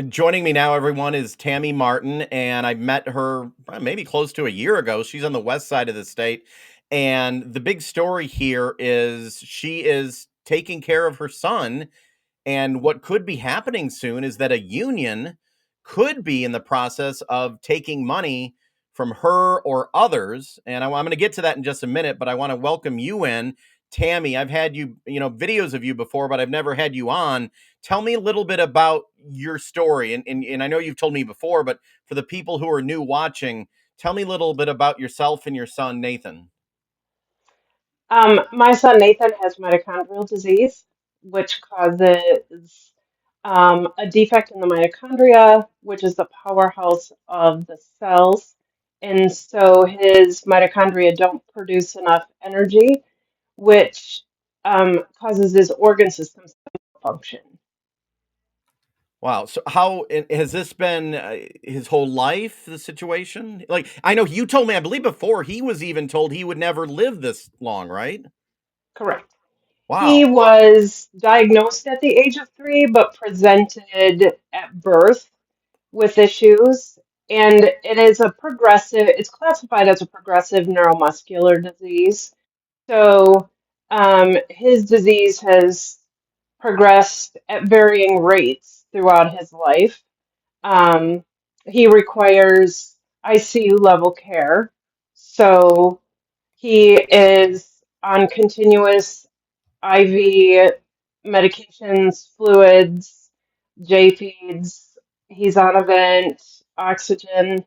Joining me now, everyone, is Tammy Martin, and I met her maybe close to a year ago. She's on the west side of the state, and the big story here is she is taking care of her son. And what could be happening soon is that a union could be in the process of taking money from her or others. And I'm going to get to that in just a minute, but I want to welcome you in. Tammy, I've had videos of you before, but I've never had you on. Tell me a little bit about your story. And I know you've told me before, but for the people who are new watching, tell me a little bit about yourself and your son, Nathan. My son Nathan has mitochondrial disease, which causes a defect in the mitochondria, which is the powerhouse of the cells. And so his mitochondria don't produce enough energy, which causes his organ systems to function. Wow. So how has this been his whole life, the situation? Like, I know you told me, I believe before, he was even told he would never live this long, right? Correct. He Wow. was diagnosed at the age of 3, but presented at birth with issues. And it's classified as a progressive neuromuscular disease. So his disease has progressed at varying rates throughout his life. Um, he requires ICU level care. So he is on continuous IV medications, fluids, J feeds. He's on a vent, oxygen.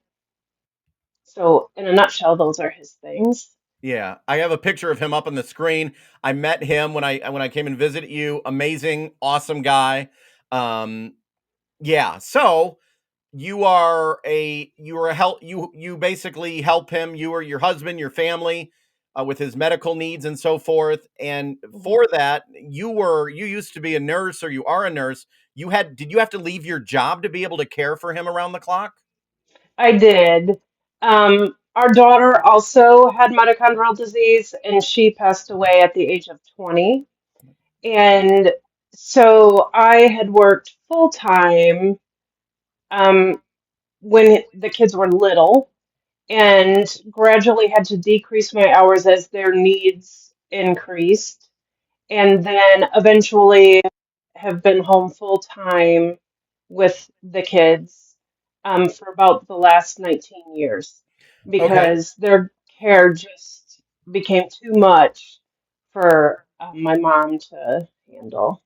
So, in a nutshell, those are his things. Yeah. I have a picture of him up on the screen. I met him when I came and visited you. Amazing, awesome guy. Um, yeah. So you are a help you basically help him, you or your husband, your family, with his medical needs and so forth. And Mhm. for that, you used to be a nurse, or you are a nurse. Did you have to leave your job to be able to care for him around the clock? I did. Our daughter also had mitochondrial disease, and she passed away at the age of 20. And so I had worked full time um, when the kids were little, and gradually had to decrease my hours as their needs increased, and then eventually have been home full time with the kids for about the last 19 years Okay. because their care just became too much for my mom to handle.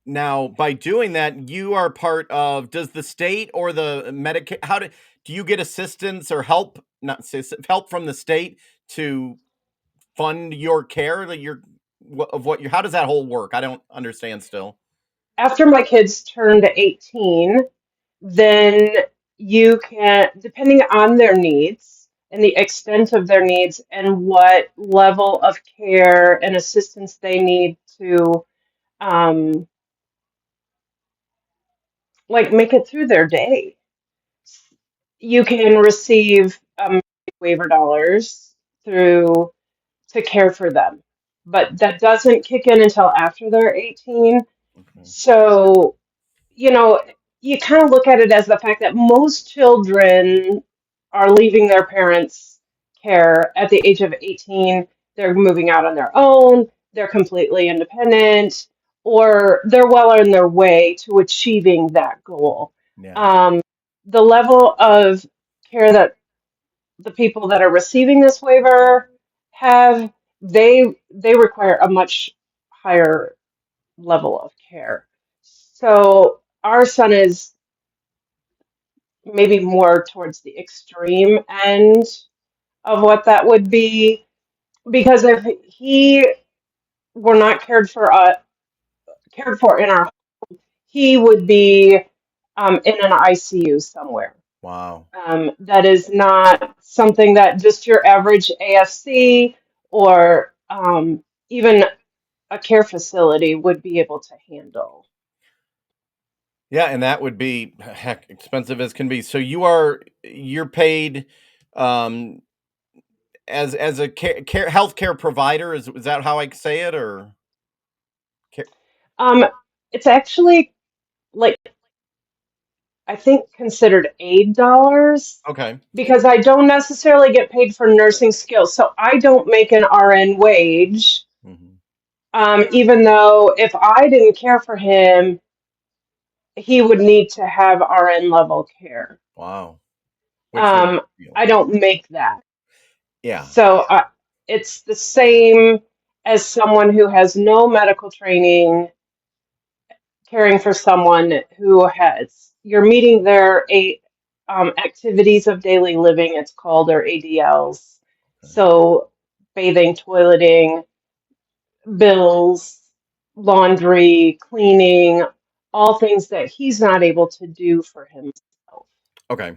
Now, by doing that, you are part of, does the state or the Medicaid, do you get assistance or help, not help from the state to fund your care, that your of what you how does that whole work? I don't understand still. After my kids turned 18, then you can, depending on their needs and the extent of their needs and what level of care and assistance they need to um, like make it through their day, you can receive waiver dollars through to care for them. But that doesn't kick in until after they're 18. Okay. So, you know, you kind of look at it as the fact that most children are leaving their parents' care at the age of 18. They're moving out on their own, they're completely independent, or they're well on their way to achieving that goal. Yeah. Um, the level of care that the people that are receiving this waiver have, they require a much higher level of care. So our son is maybe more towards the extreme end of what that would be, because if he were not cared for in our, he would be in an ICU somewhere. Wow. That is not something that just your average AFC or even a care facility would be able to handle. Yeah, and that would be, heck, expensive as can be. So you're paid um as a healthcare provider, is that how I say it, or care? Um, it's actually like I think, considered aid dollars Okay. because I don't necessarily get paid for nursing skills. So I don't make an RN wage, Mhm. even though if I didn't care for him, he would need to have RN level care. Wow. Which would, Um, you know, I don't make that. yeah. So it's the same as someone who has no medical training caring for someone who has, you're meeting their activities of daily living, it's called, or ADLs. Okay. So bathing, toileting, bills, laundry, cleaning, all things that he's not able to do for himself. Okay.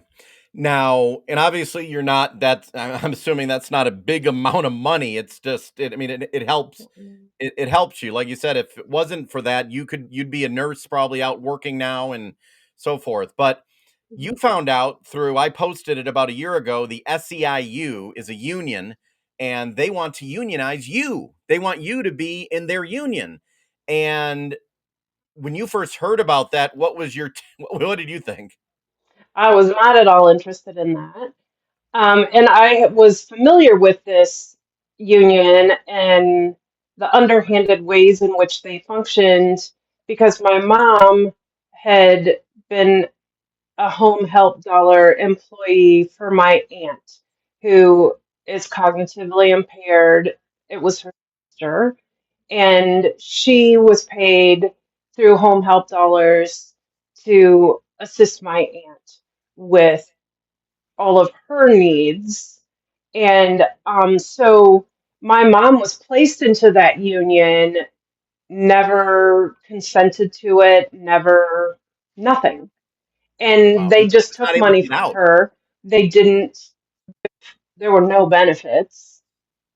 Now, and obviously you're not that I'm assuming that's not a big amount of money. It's just I mean it helps it helps you. Like you said, if it wasn't for that, you'd be a nurse probably out working now and so forth. But you found out through I posted it about a year ago, the SEIU is a union and they want to unionize you. They want you to be in their union. And when you first heard about that, what was your what did you think? I was not at all interested in that. And I was familiar with this union and the underhanded ways in which they functioned because my mom had been a home help dollar employee for my aunt who is cognitively impaired. It was her sister, and she was paid through home help dollars to assist my aunt with all of her needs. And so my mom was placed into that union, never consented to it, never, nothing. And Wow. they And she just was took not able to money get from out. her. They didn't, there were no benefits.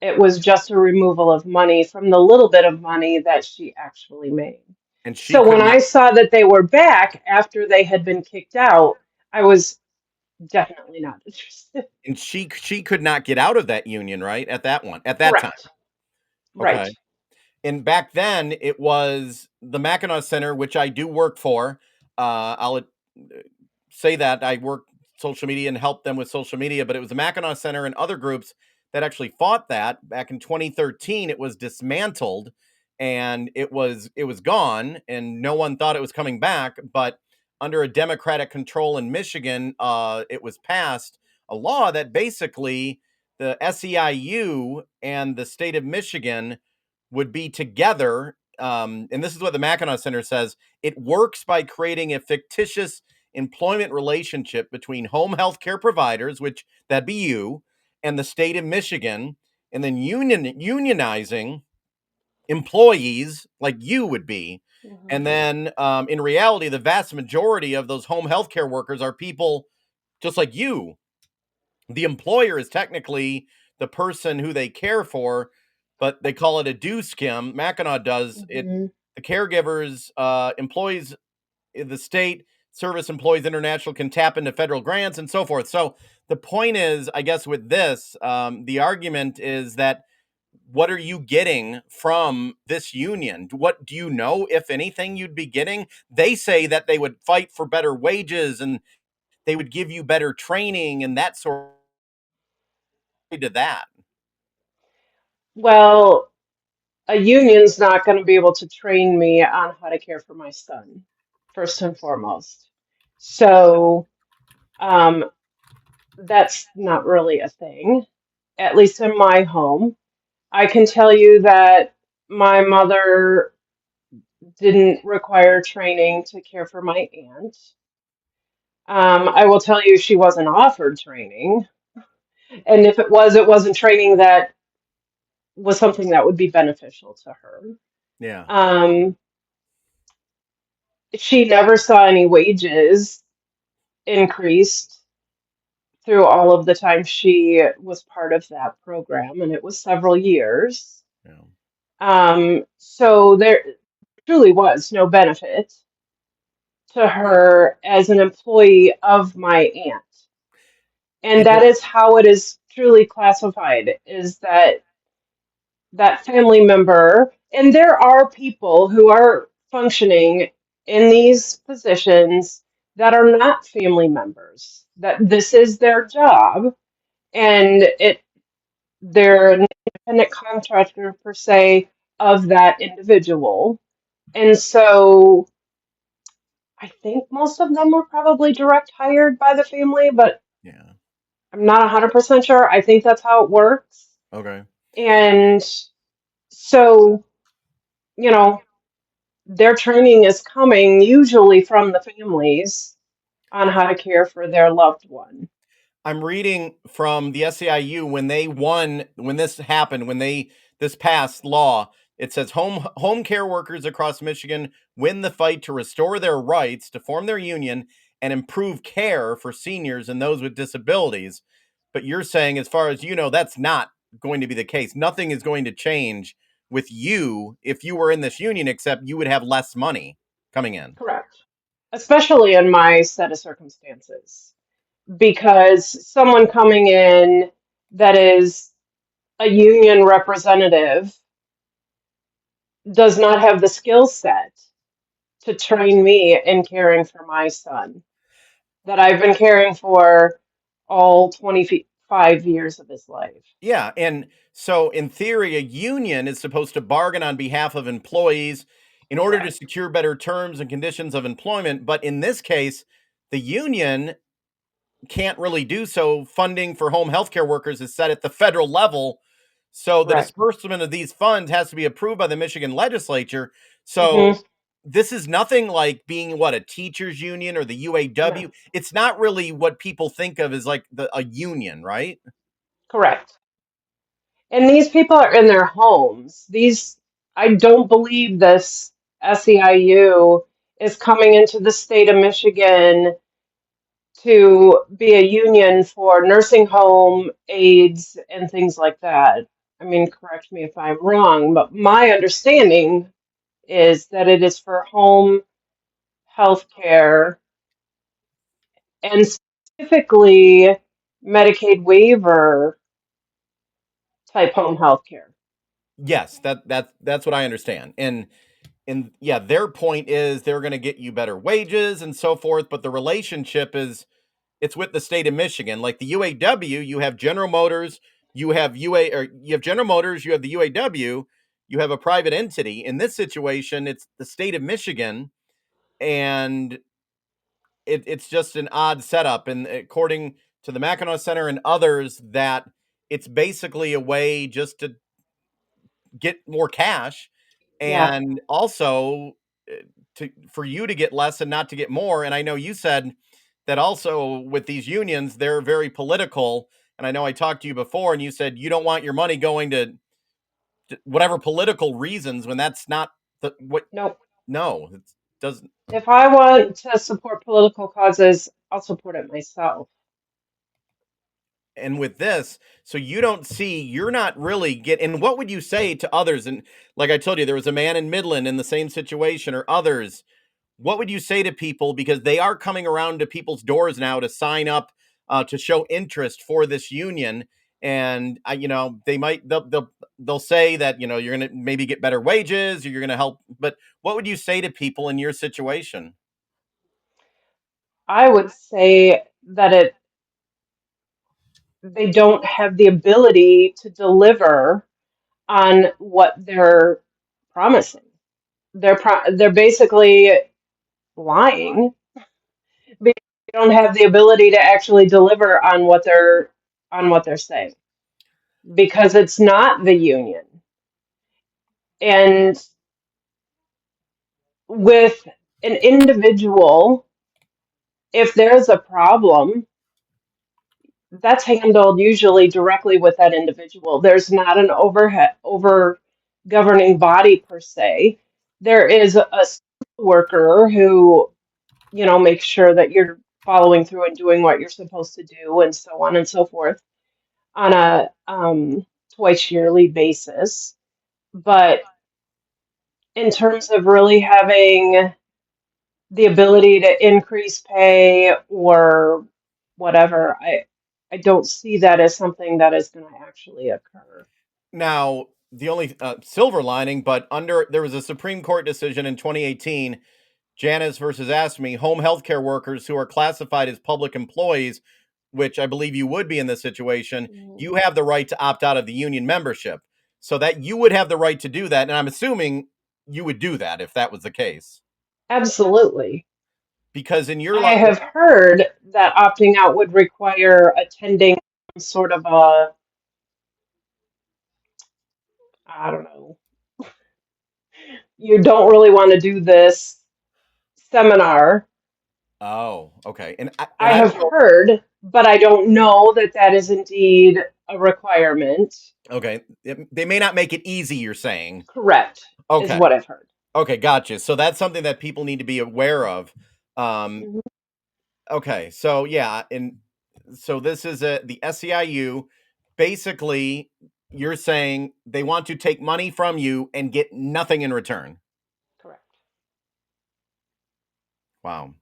It was just a removal of money from the little bit of money that she actually made. And she So could when not I saw that they were back after they had been kicked out, I was definitely not interested. and she could not get out of that union, right? At that time. Correct. Right. Okay. And back then it was the Mackinac Center, which I do work for. I'll say that I work social media and help them with social media, but it was the Mackinac Center and other groups that actually fought that back in 2013. It was dismantled and it was gone, and no one thought it was coming back. But under a Democratic control in Michigan, it was passed a law that basically the SEIU and the state of Michigan would be together. And this is what the Mackinac Center says: it works by creating a fictitious employment relationship between home health care providers, which that'd be you, and the state of Michigan, and then unionizing employees like you would be. Mhm. And then in reality, the vast majority of those home health care workers are people just like you. The employer is technically the person who they care for, but they call it a due skim. Mackinac does it. Mhm. The caregivers, employees the state service employees international can tap into federal grants and so forth. So the point is, I guess, with this, the argument is that what are you getting from this union? What do you know, if anything, you'd be getting? They say that they would fight for better wages and they would give you better training and that sort of to that. Well, a union's not going to be able to train me on how to care for my son, first and foremost. So, um, that's not really a thing, at least in my home. I can tell you that my mother didn't require training to care for my aunt. I will tell you she wasn't offered training. And if it was, it wasn't training that was something that would be beneficial to her. Yeah. Um, she never saw any wages increased through all of the time she was part of that program, and it was several years. Yeah. So there truly was no benefit to her as an employee of my aunt. And And that is how it is truly classified, is that that family member, and there are people who are functioning in these positions that are not family members, that this is their job, and they're an independent contractor per se of that individual. And so I think most of them were probably direct hired by the family, but Yeah. I'm not 100% sure. I think that's how it works. Okay. And so, you know, their training is coming usually from the families on how to care for their loved one. I'm reading from the SEIU when they won, when this happened, when they this passed law. It says home care workers across Michigan win the fight to restore their rights to form their union and improve care for seniors and those with disabilities. But you're saying, as far as you know, that's not going to be the case. Nothing is going to change with you if you were in this union, except you would have less money coming in. Correct. Especially in my set of circumstances, because someone coming in that is a union representative does not have the skill set to train me in caring for my son that I've been caring for all 25 years of his life. Yeah, and so in theory, a union is supposed to bargain on behalf of employees in order to Correct. secure better terms and conditions of employment. But in this case, the union can't really do so. Funding for home healthcare workers is set at the federal level. So the Correct. disbursement of these funds has to be approved by the Michigan legislature. So Hmm. this is nothing like being what, a teachers union or the No. UAW. It's not really what people think of as like a union, right? Correct. And these people are in their homes. I don't believe this SEIU is coming into the state of Michigan to be a union for nursing home aides and things like that. I mean, correct me if I'm wrong, but my understanding is that it is for home health care and specifically Medicaid waiver type home health care. Yes, that's what I understand. And yeah, their point is they're going to get you better wages and so forth, but the relationship is it's with the state of Michigan. Like the UAW, you have General Motors, you have General Motors, you have the UAW, you have a private entity. In this situation, it's the state of Michigan, and it's just an odd setup. And according to the Mackinac Center and others, that it's basically a way just to get more cash, Yeah, and also to for you to get less and not to get more. And I know you said that also with these unions, they're very political. And I know I talked to you before, and you said you don't want your money going to whatever political reasons when that's not what. no. No, it doesn't. If I want to support political causes, I'll support it myself. And with this, so you don't see, you're not really getting. And what would you say to others? And like I told you, there was a man in Midland in the same situation, or others. What would you say to people, because they are coming around to people's doors now to sign up, to show interest for this union? And they might they'll say that you're going to maybe get better wages, or you're going to help. But what would you say to people in your situation? I would say that they don't have the ability to deliver on what they're promising. They're basically lying because they don't have the ability to actually deliver on what they're saying because it's not the union. And with an individual, if there's a problem, that's handled usually directly with that individual. There's not an over governing body per se. There is a worker who, makes sure that you're following through and doing what you're supposed to do and so on and so forth on a twice yearly basis. But in terms of really having the ability to increase pay or whatever, I don't see that as something that is going to actually occur. Now, the only silver lining, but under there was a Supreme Court decision in 2018. Janice versus Ask Me, home healthcare workers who are classified as public employees, which I believe you would be in this situation, Mhm. you have the right to opt out of the union membership. So that you would have the right to do that. And I'm assuming you would do that if that was the case. Absolutely. Because in your I life, have heard that opting out would require attending some sort of a, I don't know, you don't really want to do this seminar. oh, okay. And I I don't have know. heard, but I don't know that that is indeed a requirement. Okay. They may not make it easy, you're saying. Correct, is Okay. what I've heard. Okay, gotcha. So that's something that people need to be aware of. Um, Mhm. okay, so yeah, and so this is the SEIU. Basically, you're saying they want to take money from you and get nothing in return. Correct. Wow.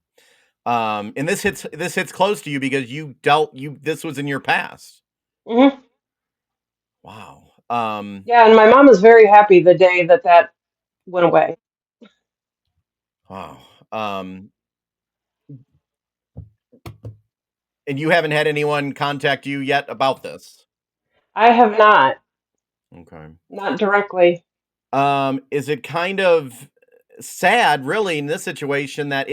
And this hits close to you because you this was in your past. Hmm. Wow. Yeah, and my mom was very happy the day that that went away. Wow. Um, and you haven't had anyone contact you yet about this. I have not, Okay. not directly. Is it kind of sad, really, in this situation that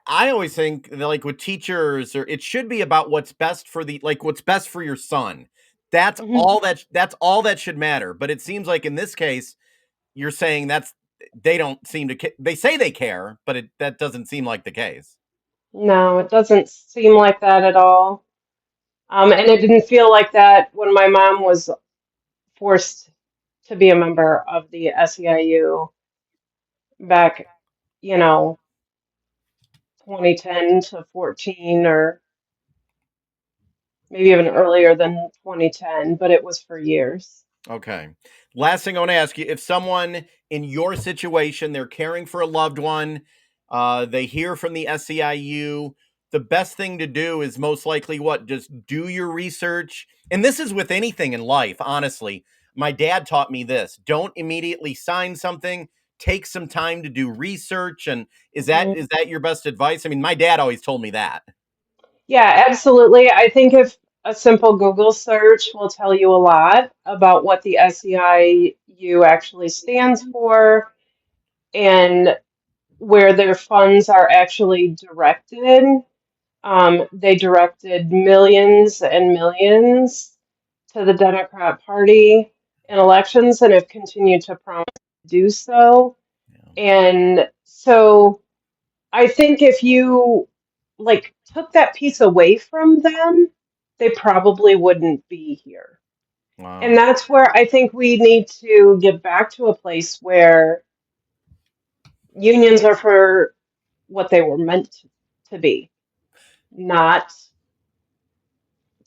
I always think that, like, with teachers, or it should be about what's best for what's best for your son. Hmm. That's all that should matter. But it seems like in this case, you're saying they don't seem to they say they care, but that doesn't seem like the case. No, it doesn't seem like that at all. And it didn't feel like that when my mom was forced to be a member of the SEIU back, you know, 2010 to 14, or maybe even earlier than 2010, but it was for years. Okay. Last thing I want to ask you, if someone in your situation, they're caring for a loved one, they hear from the SEIU, the best thing to do is most likely what? Just do your research. And this is with anything in life, honestly. My dad taught me this. Don't immediately sign something. Take some time to do research. And is that Mhm. is that your best advice? I mean, my dad always told me that. Yeah, absolutely. I think if a simple Google search will tell you a lot about what the SEIU actually stands for and where their funds are actually directed. They directed millions and millions to the Democrat Party in elections and have continued to promise to do so. Yeah. And so I think if you like took that piece away from them, they probably wouldn't be here. And Wow. that's where I think we need to get back to a place where unions are for what they were meant to be, not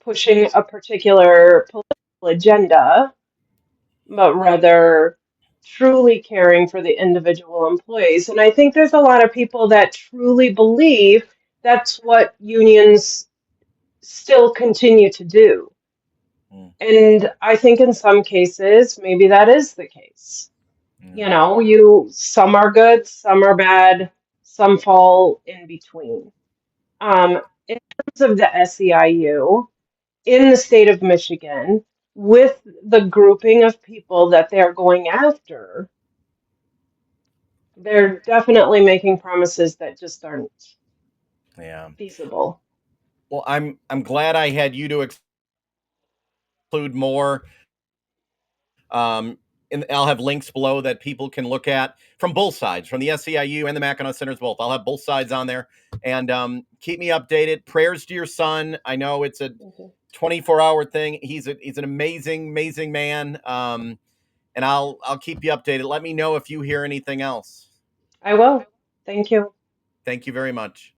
pushing a particular political agenda, but rather truly caring for the individual employees. And I think there's a lot of people that truly believe that's what unions still continue to do. Mm, And I think in some cases, maybe that is the case. yeah. You know, some are good, some are bad, some fall in between. In terms of the SEIU, in the state of Michigan, with the grouping of people that they're going after, they're definitely making promises that just aren't Yeah. feasible. Well, I'm glad I had you to include more. Um, and I'll have links below that people can look at from both sides, from the SEIU and the Mackinac Centers both. I'll have both sides on there, and keep me updated. Prayers to your son. I know it's a Mhm. 24-hour thing. He's an amazing, amazing man. And I'll keep you updated. Let me know if you hear anything else. I will. Thank you. Thank you very much.